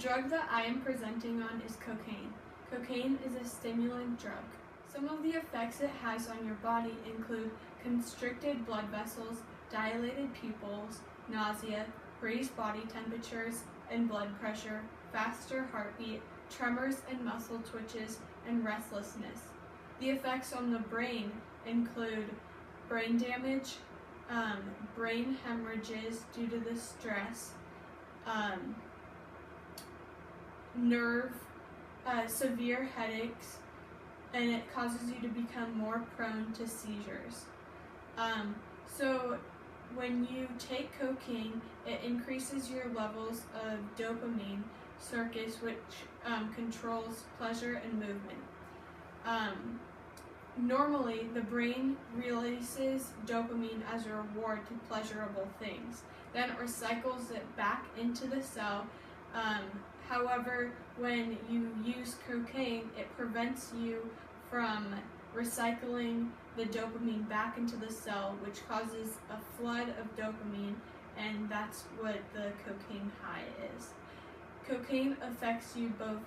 drug that I am presenting on is cocaine. Cocaine is a stimulant drug. Some of the effects it has on your body include constricted blood vessels, dilated pupils, nausea, raised body temperatures and blood pressure, faster heartbeat, tremors and muscle twitches, and restlessness. The effects on the brain include brain damage, brain hemorrhages due to the stress, severe headaches, and it causes you to become more prone to seizures. So when you take cocaine, it increases your levels of dopamine circuits, which controls pleasure and movement. Normally, the brain releases dopamine as a reward to pleasurable things. Then it recycles it back into the cell. However, when you use cocaine, it prevents you from recycling the dopamine back into the cell, which causes a flood of dopamine, and that's what the cocaine high is. Cocaine affects you both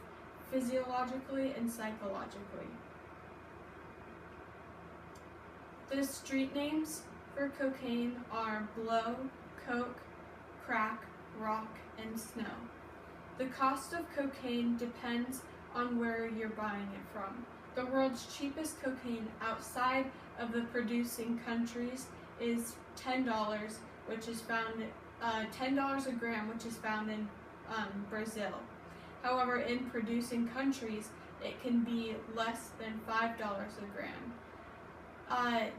physiologically and psychologically. The street names for cocaine are blow, coke, crack, rock, and snow. The cost of cocaine depends on where you're buying it from. The world's cheapest cocaine outside of the producing countries is $10, which is found $10 a gram, which is found in Brazil. However, in producing countries, it can be less than $5 a gram.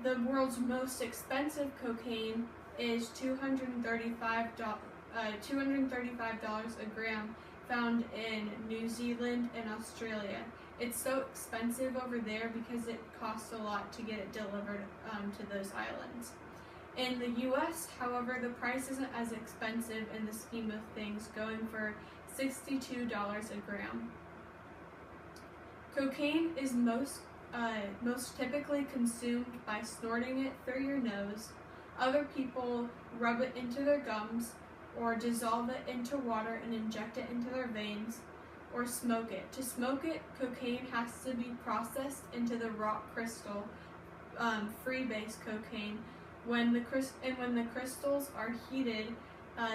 The world's most expensive cocaine is $235 a gram, found in New Zealand and Australia. It's so expensive over there because it costs a lot to get it delivered to those islands. In the US, however, the price isn't as expensive in the scheme of things, going for $62 a gram. Cocaine is most typically consumed by snorting it through your nose. Other people rub it into their gums, or dissolve it into water and inject it into their veins, or smoke it. To smoke it, cocaine has to be processed into the rock crystal, freebase cocaine. When the crystals are heated,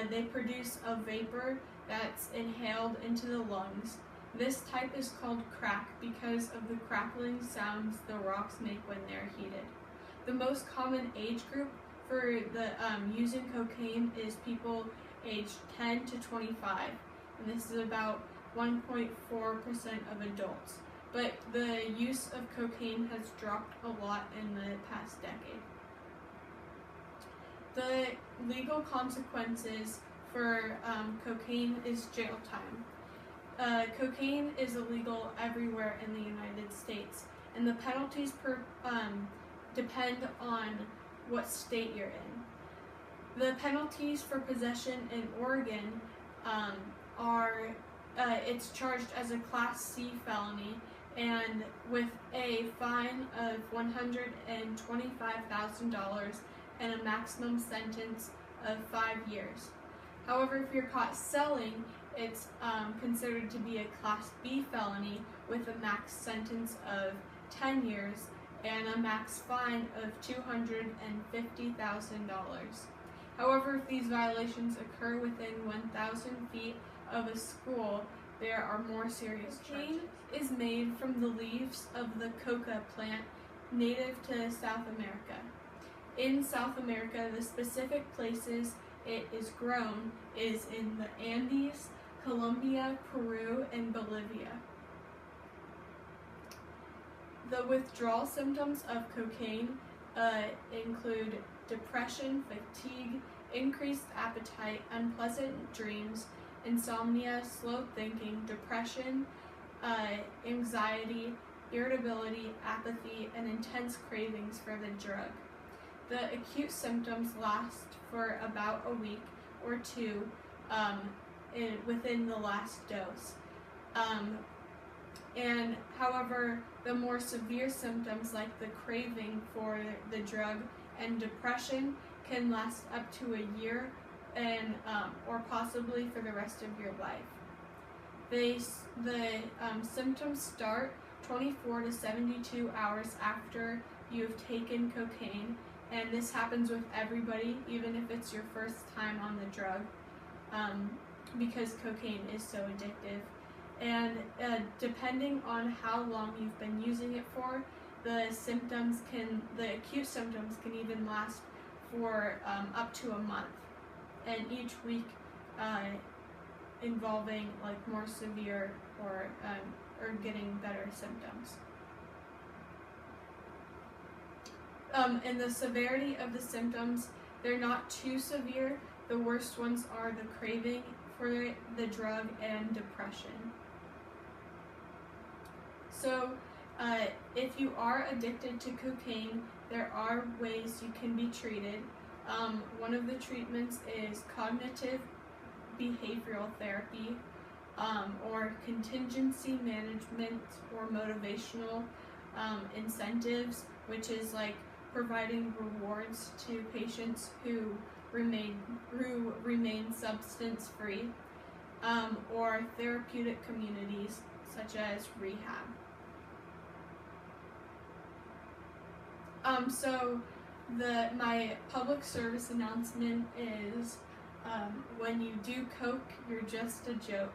they produce a vapor that's inhaled into the lungs. This type is called crack because of the crackling sounds the rocks make when they're heated. The most common age group for the using cocaine is people aged 10 to 25, and this is about 1.4% of adults. But the use of cocaine has dropped a lot in the past decade. The legal consequences for cocaine is jail time. Cocaine is illegal everywhere in the United States, and the penalties depend on what state you're in. The penalties for possession in Oregon are, it's charged as a Class C felony, and with a fine of $125,000 and a maximum sentence of 5 years. However, if you're caught selling, it's considered to be a Class B felony with a max sentence of 10 years and a max fine of $250,000. However, if these violations occur within 1,000 feet of a school, there are more serious charges. Cocaine is made from the leaves of the coca plant native to South America. In South America, the specific places it is grown is in the Andes, Colombia, Peru, and Bolivia. The withdrawal symptoms of cocaine include depression, fatigue, increased appetite, unpleasant dreams, insomnia, slow thinking, depression, anxiety, irritability, apathy, and intense cravings for the drug. The acute symptoms last for about a week or two within the last dose. And however, the more severe symptoms like the craving for the drug and depression can last up to a year and or possibly for the rest of your life. The symptoms start 24 to 72 hours after you've taken cocaine, and this happens with everybody, even if it's your first time on the drug, because cocaine is so addictive. And depending on how long you've been using it for, the acute symptoms can even last for up to a month, and each week involving like more severe or getting better symptoms. And the severity of the symptoms, they're not too severe. The worst ones are the craving for the drug and depression. So if you are addicted to cocaine, there are ways you can be treated. One of the treatments is cognitive behavioral therapy, or contingency management, or motivational incentives, which is like providing rewards to patients who remain substance free, or therapeutic communities such as rehab. So my public service announcement is, when you do coke, you're just a joke.